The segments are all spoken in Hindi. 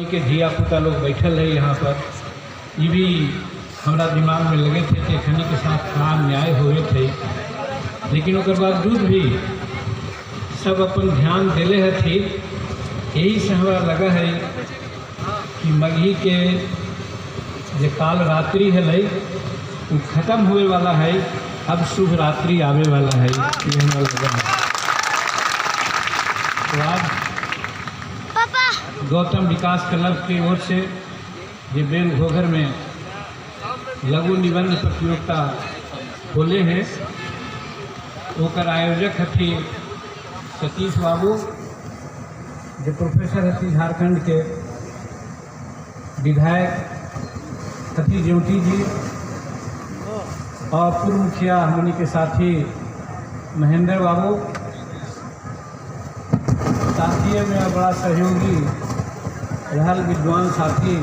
के धिया पुता लोग बैठल है यहाँ पर, ये भी हमारा दिमाग में लगे थे खनी के साथ काम न्याय हुए थे, लेकिन उसके बावजूद भी सब अपन ध्यान दिले है ठीक। यही से हमारा लगा है कि मघी के जो काल रात्रि है वो खत्म हुए वाला है, अब शुभ रात्रि आवे वाला है, ये हमारा लगा है। तो आज गौतम विकास क्लब की ओर से ये बेल घोघर में लघु निबंध प्रतियोगिता खोले हैं, ओकर आयोजक हथी सतीश बाबू, जो प्रोफेसर हथी झारखंड के, विधायक हथी ज्योति जी और पूर्व मुखिया हमनी के साथी महेंद्र बाबू, साथी में बड़ा सहयोगी रहल विद्वान साथी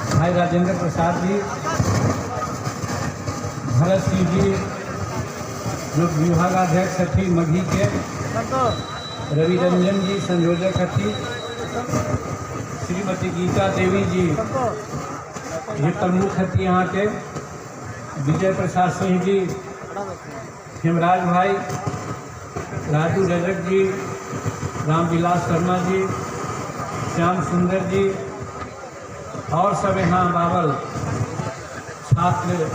भाई राजेंद्र प्रसाद जी, भरत सिंह जी जो विभागाध्यक्ष हथी मघी के, रवि रंजन जी संयोजक हथी, श्रीमती गीता देवी जी ये प्रमुख हथी यहाँ के, विजय प्रसाद सिंह जी, हेमराज भाई, राजू रजक जी, रामविलास शर्मा जी, श्याम सुंदर जी और सब यहाँ बावल छात्र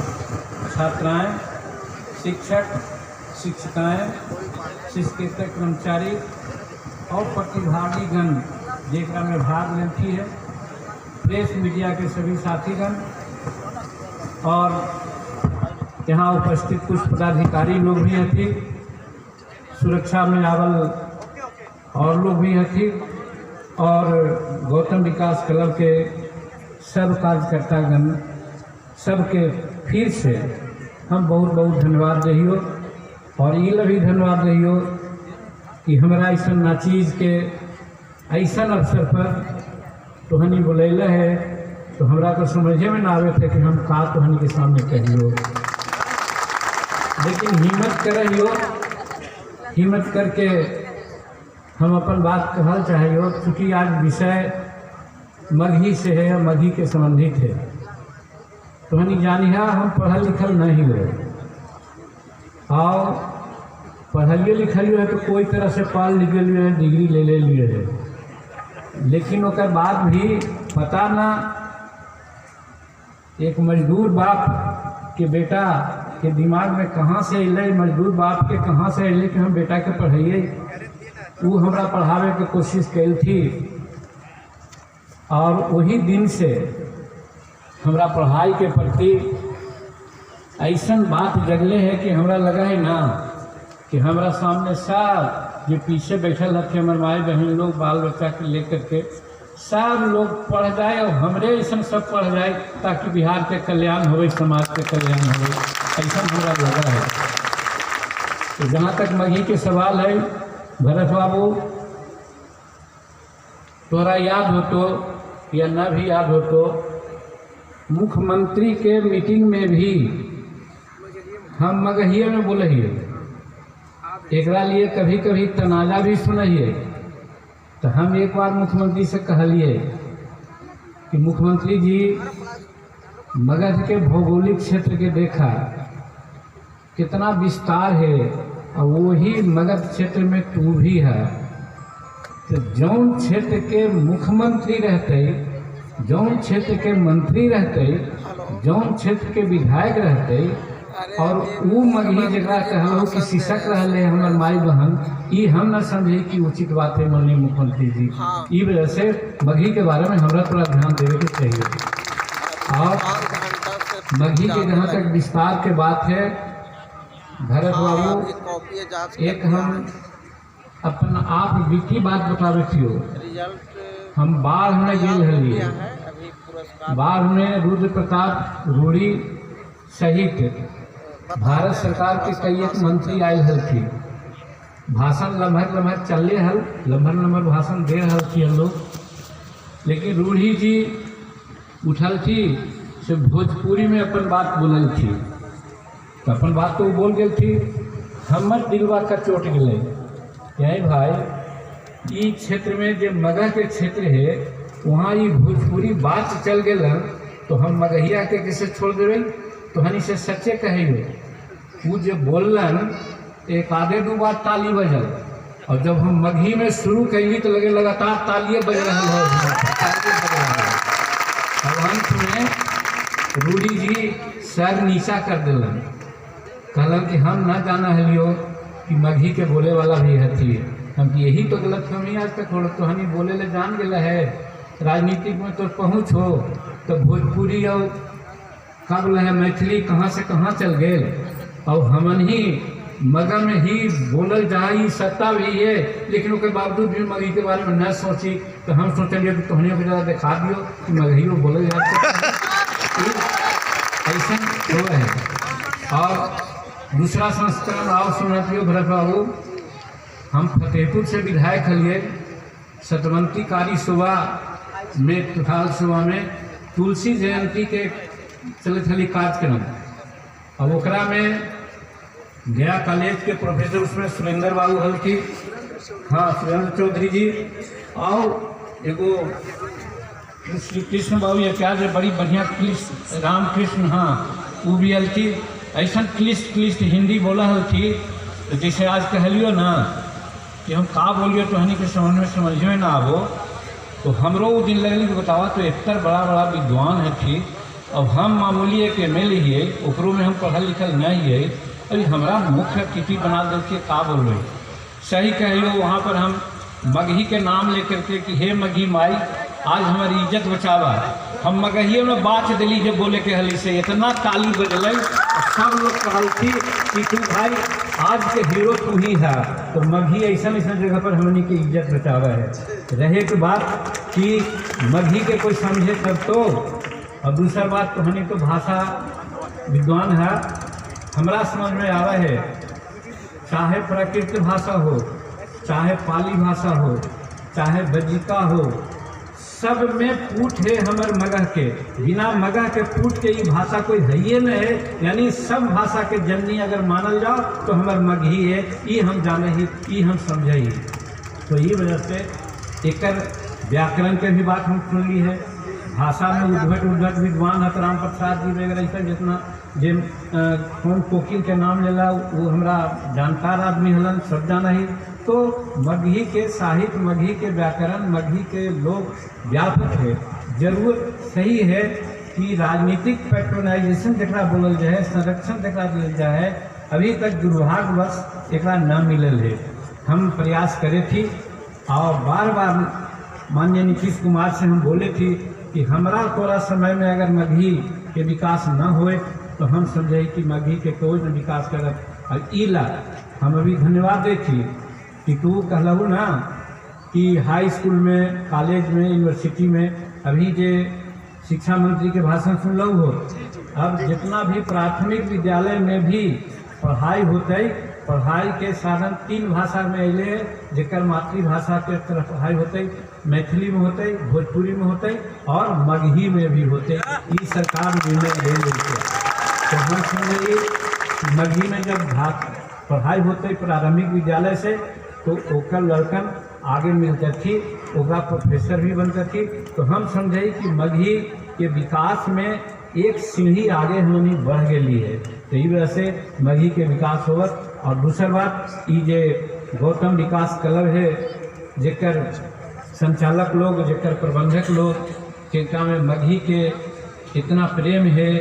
छात्राएं, शिक्षक शिक्षिकाएं, शिक्षकेतर कर्मचारी और प्रतिभागीगण जेकरा में भाग लेती है, प्रेस मीडिया के सभी साथीगण और यहाँ उपस्थित कुछ पदाधिकारी लोग भी हथी, सुरक्षा में आवल और लोग भी हथी, और गौतम विकास क्लब के सब कार्यकर्तागण सबके फिर से हम बहुत बहुत धन्यवाद रहियो। और ये भी धन्यवाद रहियो कि हमारा ऐसा ना चीज़ के ऐसा अवसर पर तोहनी बुलैले है, तो हमरा को समझे में ना आवे थे कि हम का तोहनी के सामने कहियो, लेकिन हिम्मत करियो, हिम्मत करके हम अपन बात कहल चाहिए। चूँकि आज विषय मघी से है, मघी के संबंधित है, तो हनी जानिया हम पढ़ल लिखल नहीं हुए, और पढ़लिए लिखलिए है तो कोई तरह से पढ़ लिख लिए है, डिग्री ले लिए है, लेकिन उसके बाद भी पता ना एक मजदूर बाप के बेटा के दिमाग में कहाँ से अल, मजदूर बाप के कहाँ से अल कि हम बेटा के पढ़ाइए, वो हमरा पढ़ावे के कोशिश कैल थी। और वही दिन से हमरा पढ़ाई के प्रति ऐसा बात जगले है कि हमरा लगा है ना कि हमरा सामने सब जो पीछे बैठल थे हमारे माए बहन लोग, बाल बच्चा के लेकर के सब लोग पढ़ जाए और हमरे ऐसा सब पढ़ जाए, ताकि बिहार के कल्याण हो, समाज के कल्याण हो, ऐसा हमरा लगा है। तो जहाँ तक मघी के सवाल है, भरत बाबू तोरा याद हो तो या न भी याद हो तो, मुख्यमंत्री के मीटिंग में भी हम मगहिए में बोलिए, एकरा लिए कभी कभी तनाजा भी सुनिए। तो हम एक बार मुख्यमंत्री से कहलिए कि मुख्यमंत्री जी मगध के भौगोलिक क्षेत्र के देखा कितना विस्तार है, और वही मगध क्षेत्र में तू भी है, तो जौन क्षेत्र के मुख्यमंत्री रहते, जौन क्षेत्र के मंत्री रहते, जौन क्षेत्र के विधायक रहते, और वो मघी जगह कहलो कि शिक्षक रहले हमर माई बहन, ये हम न समझे कि उचित बात है माननीय मुख्यमंत्री जी। इस वजह से मघी के बारे में हमरा थोड़ा ध्यान देवे के चाहिए। और मघी के जहाँ तक विस्तार के बात है, भरत बाबू एक हम अपन आप बीती बात बतावे थियो, हम बाढ़ में गेल हलिए, बाढ़ में रुद्र प्रताप रूढ़ी सहित भारत सरकार के कई एक मंत्री आयल हलथी, भाषण लम्हर लम्हर चले हल, लम्हर लम्हर भाषण दे हल थी हम लोग, लेकिन रूढ़ी जी उठल थी से भोजपुरी में अपन बात बोलल थी, तो अपन बात तो बोल गई थी, हमर दिलवा का चोट गए। यही भाई, इस क्षेत्र में जो मगध के क्षेत्र है वहाँ ये भोजपुरी बात चल गए तो हम मगहिया के कैसे छोड़ देवे। तो हनी से सच्चे कहेंगे वो जो बोलन एक आधे दो बार ताली बजल, और जब हम मगही में शुरू कैली तो लगे लगातार तालियां बज रहा है। अब अंत में रूढ़ी जी सर नीचा कर दिलन, कहलन कि हम ना जाना हलियो कि मगही के बोले वाला भी हथी। हम यही तो गलत फहमी आज तक हो, तो हनी बोले ले जान गया है। राजनीतिक में तो पहुँच हो तो भोजपुरी और का बोला है मैथिली कहाँ से कहाँ चल गए, और हमन ही मगह में ही बोलल जाए सत्ता भी है, लेकिन उसके बावजूद भी मगही के बारे में न सोची। तो हम सोचेंगे कि तोहनियों को ज़्यादा दिखा दियो कि मगहियों बोलल जाए ऐसा हो है। और दूसरा संस्करण आओ सुनतियो भरत बाबू, हम फतेहपुर से विधायक हलिए। सतवंतीकारी सुबह में तुफाल सुबह में तुलसी जयंती के चलत हली कार्यक्रम, अब ओकरा में गया कॉलेज के प्रोफेसर उसमें सुरेंद्र बाबू हल की, हाँ सुरेंद्र चौधरी जी, और एगो श्री कृष्ण बाबू ये क्या जो बड़ी बढ़िया क्लिष्ट रामकृष्ण, हाँ वो भी हल थी। ऐसा क्लिष्ट हिंदी बोला हल थी। तो जैसे आज कहलियो ना कि हम का बोलियो तो हनी के समझ में ना आवो, तो हमरो वो दिन लगल कि बतावा तो इतना बड़ा बड़ा विद्वान है थी। अब हम मामूली एक ML ही है, ओकरों में हम पढ़ल लिखल नहीं है, अरे हमारा मुख्य अतिथि बना देते का बोल रहे। सही कहियो वहाँ पर हम मगही के नाम लेकर के कि हे मगही माई आज हमारी इज्जत बचावा, हम मगहिए में बात दिली जब बोले के हली से इतना ताली बजल, सब लोग कहल थी कि तू भाई आज के हीरो तू ही है। तो मगही ऐसा जगह पर हमनी की इज्जत बचावा है। रहे के बात कि मगही के कोई समझे तब तो, और दूसरा बात तो हनी तो भाषा विद्वान है, हमरा समझ में आवा है। चाहे प्राकृत भाषा हो, चाहे पाली भाषा हो, चाहे बज्जिका हो, सब में पूठ है हमर मगह के। बिना मगह के पूठ के ये भाषा कोई है ही नहीं है। यानी सब भाषा के जननी अगर मानल जाओ तो हमर मगही है, ये हम जाने ही, ये हम समझे ही। तो ये वजह से एकर व्याकरण के भी बात हम सुन ली है। भाषा में उद्भट विद्वान हतराम प्रसाद जी वगैरह ऐसा जितना जे कौन कोकिल के नाम लेला वो हमरा जानकार आदमी हलन, सब जाना ही। तो मगही के साहित्य, मगही के व्याकरण, मगही के लोग व्यापक है। जरूर सही है कि राजनीतिक पैट्रोनाइजेशन जरा बोलल जाए, संरक्षण जरा दिल जाए, अभी तक दुर्भाग्यवश एक न मिलल है। हम प्रयास करे थी और बार बार माननीय नीतीश कुमार से हम बोले थी कि हमारा थोड़ा समय में अगर मगही के विकास न होए तो हम समझे कि मगही के कोई न विकास करत। और इला हम अभी धन्यवाद दे थी कि तू कहलू ना कि हाई स्कूल में, कॉलेज में, यूनिवर्सिटी में अभी जे शिक्षा मंत्री के भाषण सुन लो हो, अब जितना भी प्राथमिक विद्यालय में भी पढ़ाई होते, पढ़ाई के साधन 3 भाषा में अले, जेकर मातृभाषा के तरफ पढ़ाई होते, मैथिली में होते, भोजपुरी में होते और मगही में भी होते। ये सरकार निर्णय ले लेते। तो हम समझिए मगही में जब पढ़ाई होते प्रारंभिक विद्यालय से तो ओकर लड़कन आगे मिलते थी, ओकरा प्रोफेसर भी बनते थी। तो हम समझे कि मगही के विकास में एक सीढ़ी आगे हमनी बढ़ गई है। तो ये वजह से मगही के विकास होवत। और दूसर बात ये जे गौतम विकास क्लब है, जेकर संचालक लोग, जेकर प्रबंधक लोग, जिनका में मगही के इतना प्रेम है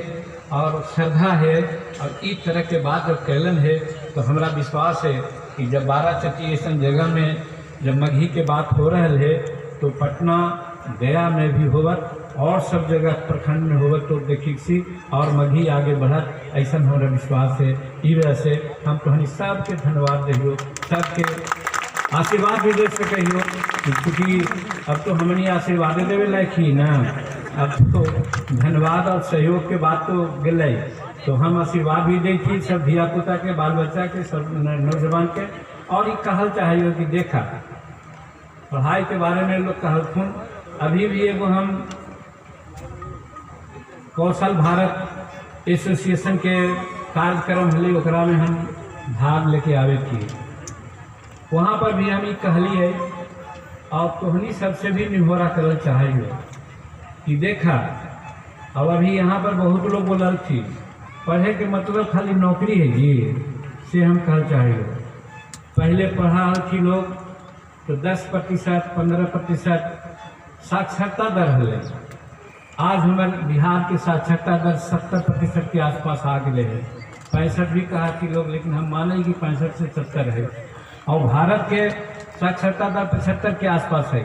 और श्रद्धा है और इस तरह के बात जब कैलन है, तो हमारा विश्वास है कि जब 12 चट्टी ऐसा जगह में जब मगही के बात हो रहा है तो पटना, गया में भी होवत और सब जगह प्रखंड में होवत तो देखी सी और मगही आगे बढ़त, ऐसा हमारा विश्वास है। इस वजह से हम तो सबके धन्यवाद दियो, सबके आशीर्वाद भी दे सके हो, क्योंकि अब तो हमने आशीर्वाद देवे लायक ही ना, अब तो धन्यवाद और सहयोग के बात तो गए। तो हम आशीर्वाद भी दी थी सब धिया पुता के, बाल बच्चा के, सब नौजवान के। और ये कहल चाहिए कि देखा पढ़ाई के बारे में लोग कहलखुन, अभी भी एगो हम कौशल भारत एसोसिएशन के कार्यक्रम हले, ओकरा में हम भाग लेके आवे थी। वहाँ पर भी हम कहली है और तोहनी सबसे भी निहोरा करल चाहिए कि देखा अब अभी यहाँ पर बहुत लोग बोलल थी पढ़े के मतलब खाली नौकरी है जी से हम कहल चाहिए। पहले पढ़ा थी लोग तो 10% 15% साक्षरता दर है। आज हमारे बिहार के साक्षरता दर 70% के आसपास आ गए हैं। 65 भी कहा थी लोग, लेकिन हम माने कि 65 से 70 है। और भारत के साक्षरता दर 75 के आसपास है।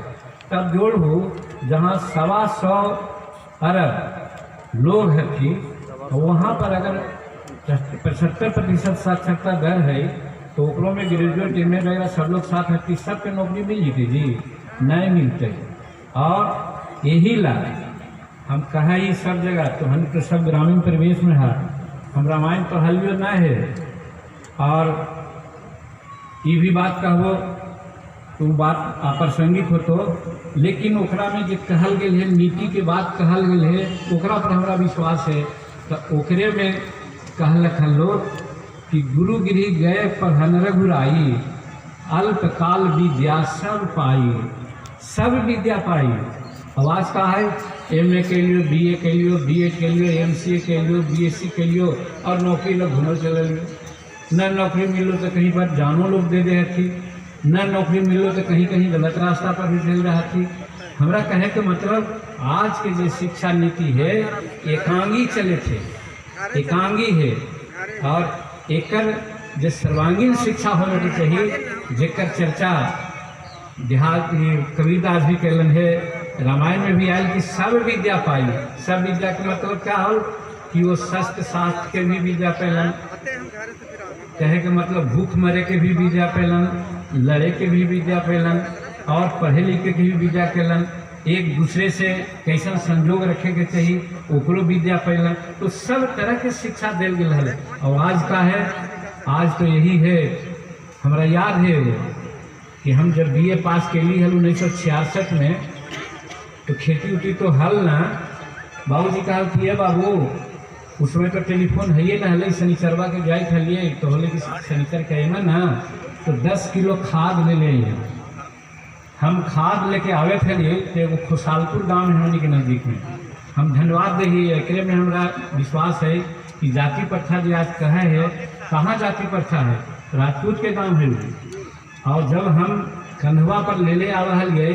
तब जोड़ू जहाँ 125 अरब लोग है थी, तो वहाँ पर अगर 75% साक्षरता दर है तो ओकरों में ग्रेजुएट एम ए वगैरह सब लोग साथ है, सबके नौकरी मिल जीती जी, नहीं मिलते। और यही ला हम कहें ये सब जगह तो हम तो सब ग्रामीण परिवेश में है, हम रामायण पढ़लियो न है। और ये भी बात कहबो तो बात अप्रासंगिक हो तो, लेकिन ओकरा में जो कहल गए है नीति के बात कहल गए है ओकरा पर हमारा विश्वास है। तो ओकरे में कहलक लोग कि गुरु गिरी गए पढ़न रघुराई, अल्पकाल विद्या सब पाई, सब विद्या पाई। आवाज़ का है MA के लिए, BA के लिए, BEd के लिए, MCA के लिए, BSc के लिए, और नौकरी लोग घूमल चल न नौकरी मिलो तो कहीं पर जानो लोग दे दे थी, न नौकरी मिलो तो कहीं कहीं गलत रास्ता पर भी चल रहा थी। हमरा कहे के मतलब आज के जो शिक्षा नीति है एकांगी चले थे, एकांगी है। और एकर जो सर्वांगीण शिक्षा होने की चाहिए, जेकर चर्चा देहात कबीरदास भी कैलन है, रामायण में भी आयल कि सब विद्या पाई। सब विद्या के मतलब क्या हो कि वो शस्त्र शास्त्र के भी विद्या पैलन, कहे के मतलब भूख मरे के भी विद्या पैलन, लड़े के भी विद्या पैलन, और पढ़े लिखे के भी विद्या कैलन, एक दूसरे से कैसा संजोग रखे के चाहिए ओकरो विद्या पैलन। तो सब तरह के शिक्षा दिल गया है। और आज का है, आज तो यही है, हमारा याद है कि हम जब BA पास के लिए 1966 में, तो खेती उठी तो हल ना बाबूजी कहा कि बाबू उसमें तो टेलीफोन है ये ना, हल शनिचरवा के जाए खलिए तो होले कि शनिचर कहे ना तो 10 किलो खाद ले ले। हम खाद लेके आवे थे तो वो खुशालपुर गांव है हमने के नज़दीक में। हम धन्यवाद देंगे, एकरे में हमारा विश्वास है कि जाति प्रथा जो आज कहे है, कहाँ जाति प्रथा है, राजपूत के गांव है। और जब हम कंधवा पर ले आ रहा है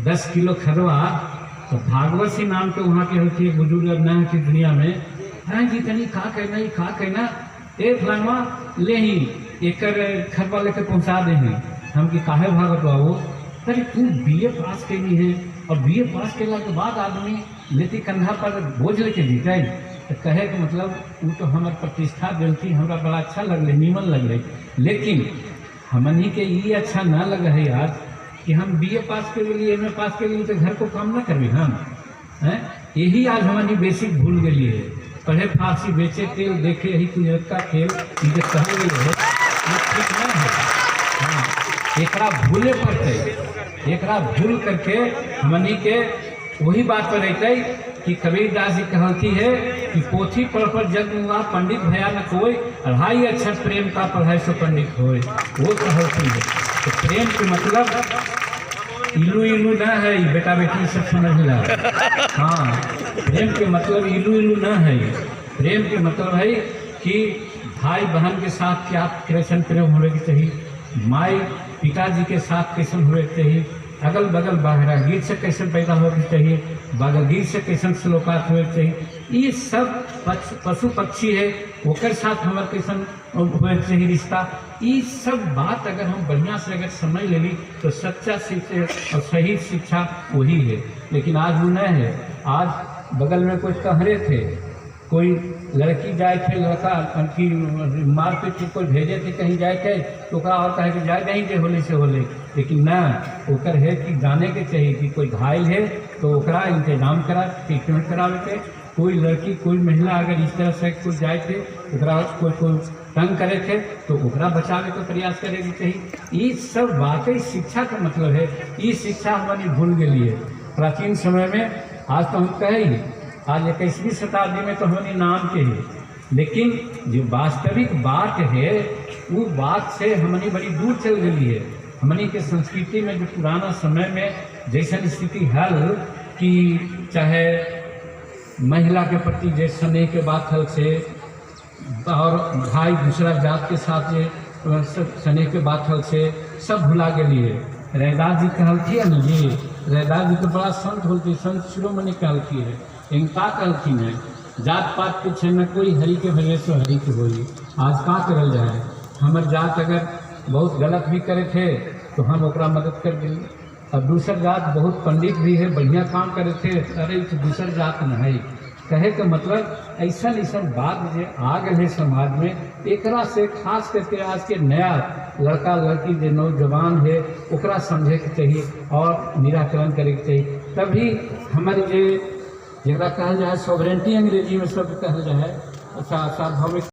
10 किलो खदवा, तो भागवत सी नाम के वहाँ के होती है बुजुर्ग न की दुनिया में, हाँ जी तनी का कहना एक फलानवा ले ही एक खदवा लेके पहुँचा देंगे। हम कि काहे भागत बाबू, अरे तू BA पास कैली है, और BA पास कैला के बाद आदमी लेती कंधा पर बोझ लेके जीते, तो कहे के मतलब वो तो हमारे प्रतिष्ठा दिलती, हमारा बड़ा अच्छा लग रही, नीमन लग रही। लेकिन हमनी के ये अच्छा ना लग है यार कि हम BA पास के लिए, MA पास के लिए तो घर को काम ना करबी हम हैं। यही आज हमारी बेसिक भूल गई है। पढ़े फांसी बेचे तेल देखे यही कुजरत का खेल जो कह गई है ये ठीक नहीं है। हाँ, एकरा भूले पड़ते, एकरा भूल करके हमनी के वही बात पर रहते कि कबीरदास जी कहती है कि पोथी पर जग हुआ पंडित भया न कोई, 2.5 अक्षर प्रेम का पढ़ाई सो पंडित होए। वो कहती है तो प्रेम के मतलब इलू इलू न है, बेटा बेटी सब समझ ला। हाँ, प्रेम के मतलब इलू इलू न है। प्रेम के मतलब है कि भाई बहन के साथ क्या कैसन प्रेम होने की चाहिए, माई पिताजी के साथ कैसन होने की चाहिए, अगल बगल बाहरा गीत से कैसे पैदा होना चाहिए, बगल गीत से कैसन श्लोकात होने चाहिए। ये सब पशु पक्षी है ओकर साथ हमारे कैसन होने चाहिए रिश्ता। ये सब बात अगर हम बढ़िया से अगर समझ ले ली तो सच्चा शिक्षा और सही शिक्षा वही है। लेकिन आज वो नहीं है। आज बगल में कोई कहरे थे, कोई लड़की जाए थे, लड़का उनकी मार पीट के कोई भेजे थे कहीं जाए थे तो और कहे कि जाए नहीं दे होले से होले। लेकिन ना ओकर है कि जाने के चाहिए कि कोई घायल है तो ओकरा इंतजाम करा, ट्रीटमेंट करावे के। कोई लड़की कोई महिला अगर इस तरह से कोई जाए थे ओकरा कोई तंग करे थे तो ओकरा बचावे का प्रयास करे के चाहिए। ये सब वाकई शिक्षा का मतलब है। ये शिक्षा हमारी भूल गई है प्राचीन समय में। आज तो हम कहे आज 21वीं शताब्दी में तो हमारी नाम के ही, लेकिन जो वास्तविक बात है वो बात से हमारी बड़ी दूर चल गई है। हमनी के संस्कृति में जो पुराना समय में जैसन स्थिति हल कि चाहे महिला के प्रति जे स्नेह के बात हल से और भाई दूसरा जात के साथ जे स्नेह के बात हल से सब भुला गए। रैदास जी कहलखिन है न जी, रैदास जी तो बड़ा संत होती, संत शिरोमणि कहलखिन है, इनका कहलखिन है जात पात के छे न कोई, हरि के भले सो हरि के होई। आज का करल जाए, हमार जात अगर बहुत गलत भी करे थे तो हम ओकरा मदद कर दी, और दूसर जात बहुत पंडित भी है बढ़िया काम करे थे, अरे तो दूसर जात न है। कहे का मतलब ऐसा ऐसा बात जो आ गए है समाज में, एकरा से खास करके आज के नया लड़का लड़की जो नौजवान है ओकरा समझे के चाहिए और निराकरण करे के चाहिए। तभी हमारी जो जरा कहल जाए सॉवरेंटी अंग्रेजी में शब्द कहल जाए सार्वभौमिक